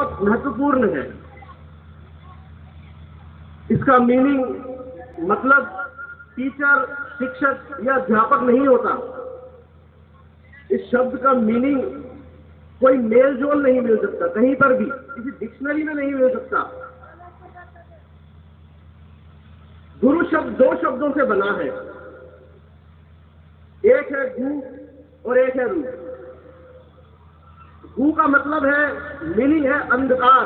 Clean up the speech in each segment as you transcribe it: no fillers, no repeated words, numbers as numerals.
बहुत महत्वपूर्ण है। इसका मीनिंग मतलब टीचर, शिक्षक या अध्यापक नहीं होता। इस शब्द का मीनिंग कोई मेल जोल नहीं मिल सकता, कहीं पर भी किसी डिक्शनरी में नहीं मिल सकता। गुरु शब्द दो शब्दों से बना है, एक है गु और एक है रू। गु का मतलब है, मीनिंग है अंधकार,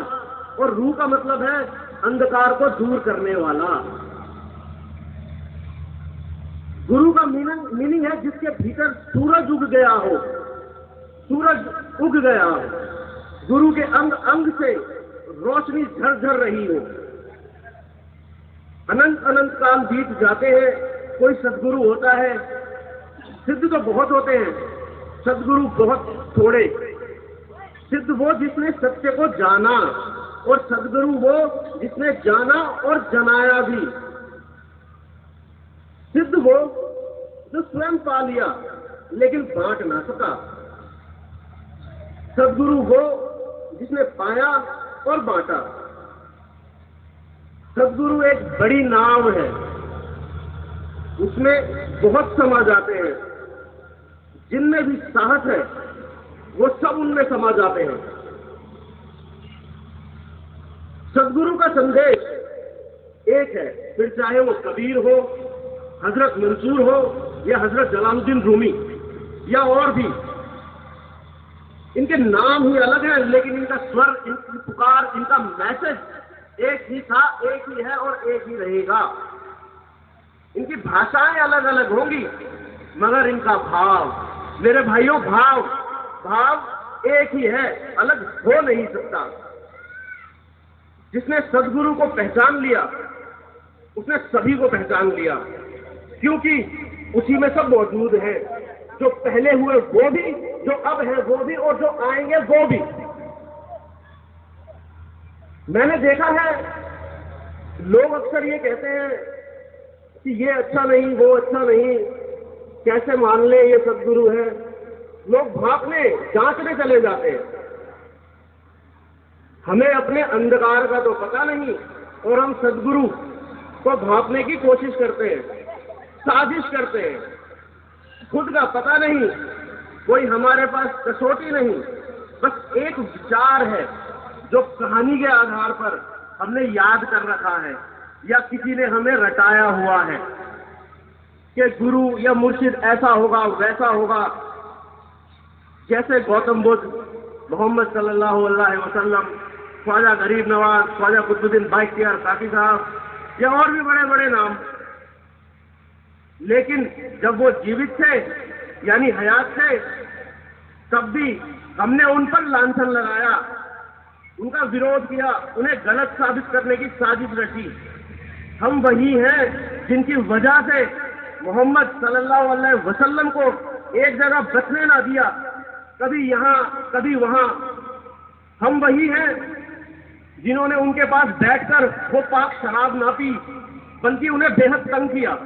और रू का मतलब है अंधकार को दूर करने वाला। गुरु का मीनिंग है जिसके भीतर सूरज उग गया हो, सूरज उग गया हो, गुरु के अंग अंग से रोशनी झरझर रही हो। अनंत अनंत काल बीत जाते हैं, कोई सदगुरु होता है। सिद्ध तो बहुत होते हैं, सदगुरु बहुत थोड़े। सिद्ध वो जिसने सत्य को जाना, और सदगुरु वो जिसने जाना और जनाया भी। सिद्ध वो जो स्वयं पा लिया लेकिन बांट ना सका। सदगुरु वो जिसने पाया और बांटा। सदगुरु एक बड़ी नाव है, उसमें बहुत समा जाते हैं। जिनमें भी साहस है वो सब उनमें समा जाते हैं। सदगुरु का संदेश एक है, फिर चाहे वो कबीर हो, हजरत मंसूर हो, या हजरत जलालुद्दीन रूमी, या और भी। इनके नाम ही अलग हैं, लेकिन इनका स्वर, इनकी पुकार, इनका मैसेज एक ही था, एक ही है और एक ही रहेगा। इनकी भाषाएं अलग अलग होंगी, मगर इनका भाव, मेरे भाइयों, भाव एक ही है, अलग हो नहीं सकता। जिसने सदगुरु को पहचान लिया उसने सभी को पहचान लिया, क्योंकि उसी में सब मौजूद है। जो पहले हुए वो भी, जो अब है वो भी, और जो आएंगे वो भी। मैंने देखा है लोग अक्सर ये कहते हैं कि ये अच्छा नहीं, वो अच्छा नहीं, कैसे मान ले ये सदगुरु है। लोग भांपने, जांचने चले जाते हैं। हमें अपने अंधकार का तो पता नहीं, और हम सदगुरु को भांपने की कोशिश करते हैं, साजिश करते हैं। खुद का पता नहीं, कोई हमारे पास कसौटी नहीं, बस एक विचार है जो कहानी के आधार पर हमने याद कर रखा है, या किसी ने हमें रटाया हुआ है कि गुरु या मुर्शिद ऐसा होगा, वैसा होगा। जैसे गौतम बुद्ध, मोहम्मद सल्लल्लाहु अलैहि वसल्लम, ख्वाजा गरीब नवाज, ख्वाजा कुतुबुद्दीन बाइख्तियार काकी साहब, या और भी बड़े बड़े नाम। लेकिन जब वो जीवित थे, यानी हयात थे, तब भी हमने उन पर लांछन लगाया, उनका विरोध किया, उन्हें गलत साबित करने की साजिश रची। हम वही हैं जिनकी वजह से मोहम्मद सल्लल्लाहु अलैहि वसल्लम को एक जगह बचने ना दिया, कभी यहां कभी वहां। हम वही हैं जिन्होंने उनके पास बैठकर वो पाक शराब ना पी, बल्कि उन्हें बेहद तंग किया।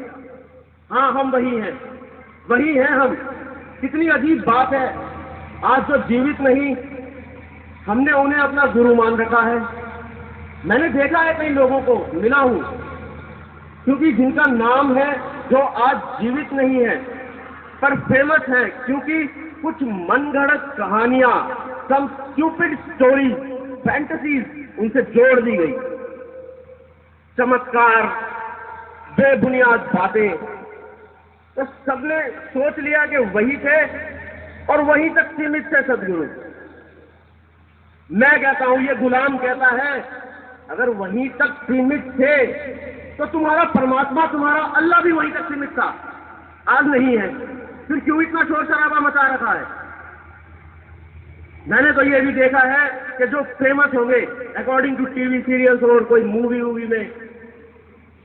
हाँ, हम वही हैं हम। कितनी अजीब बात है, आज जो जीवित नहीं, हमने उन्हें अपना गुरु मान रखा है। मैंने देखा है कई लोगों को, मिला हूं, क्योंकि जिनका नाम है, जो आज जीवित नहीं है पर फेमस है, क्योंकि कुछ मनगढ़ंत कहानियां, सम स्टूपिड स्टोरी, फैंटेसीज उनसे जोड़ दी गई। चमत्कार, बेबुनियाद बातें, तो सबने सोच लिया कि वही थे और वहीं तक सीमित थे सदगुरु। मैं कहता हूं, ये गुलाम कहता है, अगर वहीं तक सीमित थे तो तुम्हारा परमात्मा, तुम्हारा अल्लाह भी वहीं तक सीमित था, आज नहीं है। फिर क्यों इतना शोर शराबा मचा रखा है? मैंने तो ये भी देखा है कि जो फेमस होंगे अकॉर्डिंग टू टीवी सीरियल्स और कोई मूवी में,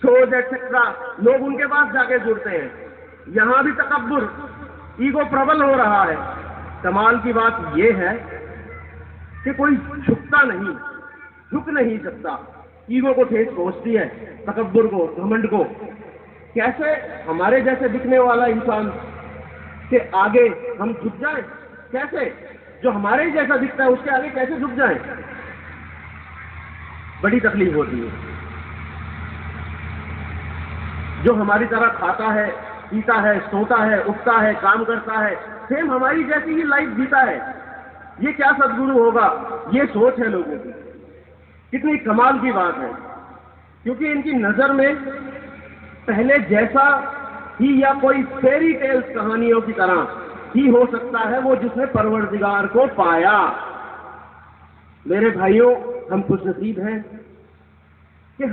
शोज एक्सेट्रा, लोग उनके पास जाके जुड़ते हैं। यहां भी तकब्बुर, ईगो प्रबल हो रहा है। कमाल की बात यह है कि कोई झुकता नहीं, झुक नहीं सकता। ईगो को ठेस पहुंचती है, तकब्बुर को, घमंड को। कैसे हमारे जैसे दिखने वाला इंसान के आगे हम झुक जाएं? कैसे? जो हमारे ही जैसा दिखता है उसके आगे कैसे झुक जाएं? बड़ी तकलीफ होती है। जो हमारी तरह खाता है, पीता है, सोता है, उठता है, काम करता है, सेम हमारी जैसी ही लाइफ जीता है, ये क्या सद्गुरु होगा? ये सोच है लोगों की। कितनी कमाल की बात है, क्योंकि इनकी नजर में पहले जैसा ही या कोई फेरी टेल्स कहानियों की तरह ही हो सकता है वो जिसने परवरदिगार को पाया। मेरे भाइयों, हम खुशनसीब हैं कि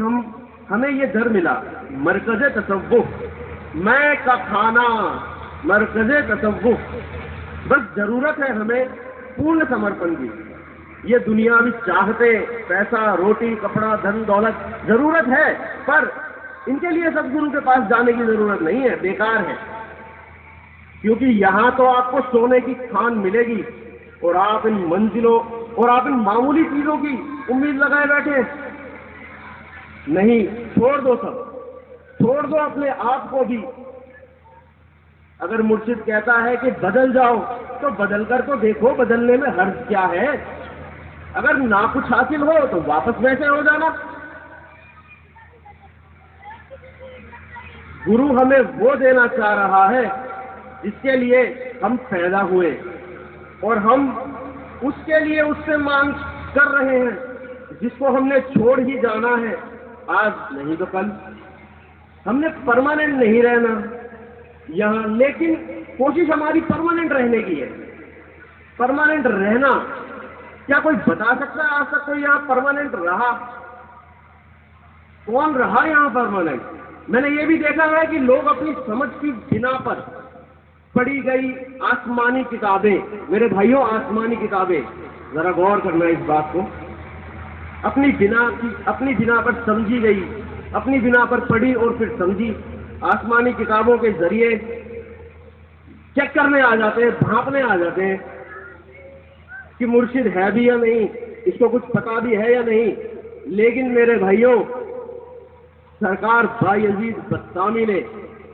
हमें ये दर मिला, मरकज़े तसव्वुफ़, मैं का खाना, मरकज़े तसव्वुफ़। बस जरूरत है हमें पूर्ण समर्पण की। ये दुनियावी चाहते, पैसा, रोटी, कपड़ा, धन दौलत जरूरत है, पर इनके लिए सद्गुरु के पास जाने की जरूरत नहीं है, बेकार है। क्योंकि यहां तो आपको सोने की खान मिलेगी और आप इन मंजिलों और आप इन मामूली चीजों की उम्मीद लगाए बैठे नहीं। छोड़ दो सब, छोड़ दो अपने आप को भी। अगर मुर्शिद कहता है कि बदल जाओ, तो बदल कर तो देखो, बदलने में हर्ज क्या है? अगर ना कुछ हासिल हो तो वापस वैसे हो जाना। गुरु हमें वो देना चाह रहा है जिसके लिए हम पैदा हुए, और हम उसके लिए उससे मांग कर रहे हैं जिसको हमने छोड़ ही जाना है, आज नहीं तो कल। हमने परमानेंट नहीं रहना यहां, लेकिन कोशिश हमारी परमानेंट रहने की है। परमानेंट रहना, क्या कोई बता सकता है आज तक कोई यहां परमानेंट रहा? कौन रहा यहां परमानेंट? मैंने ये भी देखा है कि लोग अपनी समझ की बिना पर पढ़ी गई आसमानी किताबें, मेरे भाइयों आसमानी किताबें, जरा गौर करना इस बात को, अपनी बिना पर समझी गई, अपनी बिना पर पढ़ी और फिर समझी आसमानी किताबों के जरिए चेक करने आ जाते हैं, भांपने आ जाते हैं कि मुर्शिद है भी या नहीं, इसको कुछ पता भी है या नहीं। लेकिन मेरे भाइयों, सरकार बायजीद बस्तामी ने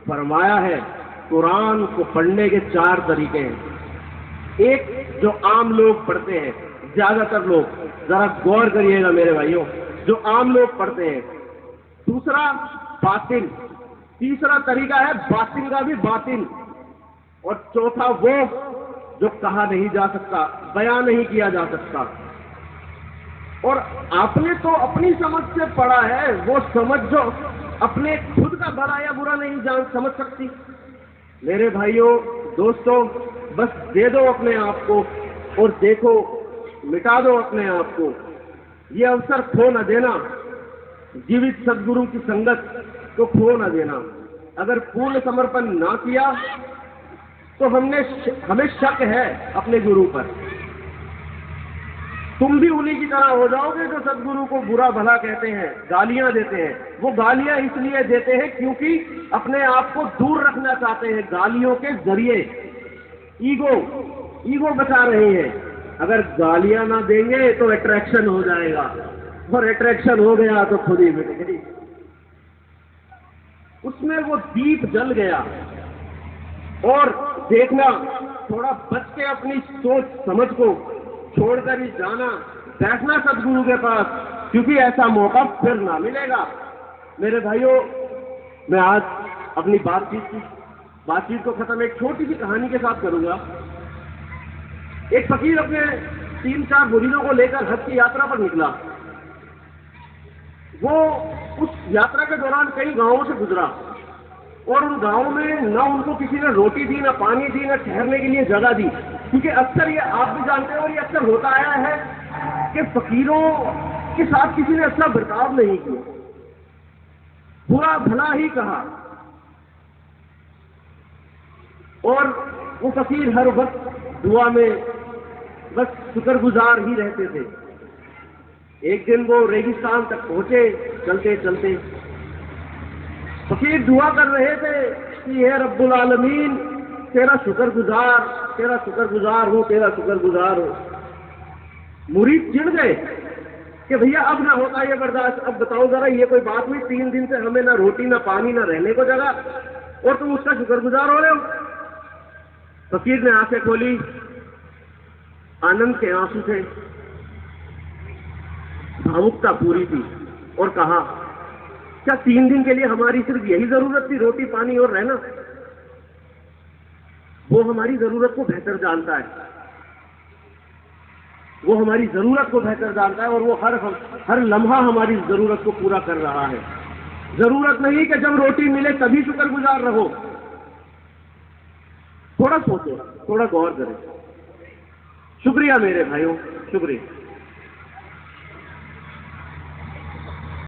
फरमाया है, कुरान को पढ़ने के 4 तरीके हैं। एक जो आम लोग पढ़ते हैं, ज्यादातर लोग, जरा गौर करिएगा मेरे भाइयों, जो आम लोग पढ़ते हैं। दूसरा बातिन, तीसरा तरीका है बातिन का भी बातिन, और चौथा वो जो कहा नहीं जा सकता, बयान नहीं किया जा सकता। और आपने तो अपनी समझ से पढ़ा है, वो समझ जो अपने खुद का भला या बुरा नहीं समझ सकती। मेरे भाइयों, दोस्तों, बस दे दो अपने आप को और देखो, मिटा दो अपने आप को। ये अवसर खो न देना, जीवित सद्गुरु की संगत को खो न देना। अगर पूर्ण समर्पण ना किया तो हमें शक है अपने गुरु पर। तुम भी उन्हीं की तरह हो जाओगे जो सद्गुरु को बुरा भला कहते हैं, गालियां देते हैं। वो गालियां इसलिए देते हैं क्योंकि अपने आप को दूर रखना चाहते हैं, गालियों के जरिए ईगो बचा रहे हैं। अगर गालियां ना देंगे तो अट्रैक्शन हो जाएगा, और अट्रैक्शन हो गया तो खुद ही मिट गई। उसमें वो दीप जल गया। और देखना, थोड़ा बच के अपनी सोच समझ को छोड़कर ही जाना, बैठना सद्गुरु के पास, क्योंकि ऐसा मौका फिर ना मिलेगा। मेरे भाइयों, मैं आज अपनी बातचीत को खत्म एक छोटी सी कहानी के साथ करूंगा। एक फकीर अपने 3-4 मुरीदों को लेकर हज की यात्रा पर निकला। वो उस यात्रा के दौरान कई गांवों से गुजरा, और उन गांवों में न उनको किसी ने रोटी दी, न पानी दी, न ठहरने के लिए जगह दी। क्योंकि अक्सर ये आप भी जानते हो, और ये अक्सर होता आया है कि फकीरों के साथ किसी ने अच्छा बर्ताव नहीं किया, बुरा भला ही कहा, और वो फकीर हर वक्त दुआ में बस शुक्रगुजार ही रहते थे। एक दिन वो रेगिस्तान तक पहुंचे, चलते चलते फकीर दुआ कर रहे थे कि हे रब्बुल आलमीन, तेरा शुक्रगुजार हूं, तेरा शुक्रगुजार हूं। मुरीद चिढ़ गए कि भैया अब ना होता ये बर्दाश्त, अब बताओ जरा, ये कोई बात हुई? 3 दिन से हमें ना रोटी, ना पानी, ना रहने को जगह, और तुम उसका शुक्रगुजार हो रहे हो? फकीर ने आंखें खोली, आनंद के आंसू थे। भावुकता पूरी थी और कहा, क्या 3 दिन के लिए हमारी सिर्फ यही जरूरत थी, रोटी पानी और रहना? वो हमारी जरूरत को बेहतर जानता है, वो हमारी जरूरत को बेहतर जानता है और वो हर लम्हा हमारी जरूरत को पूरा कर रहा है। जरूरत नहीं कि जब रोटी मिले तभी शुक्रगुजार रहो। थोड़ा सोचो, थोड़ा गौर करें। शुक्रिया मेरे भाइयों, शुक्रिया।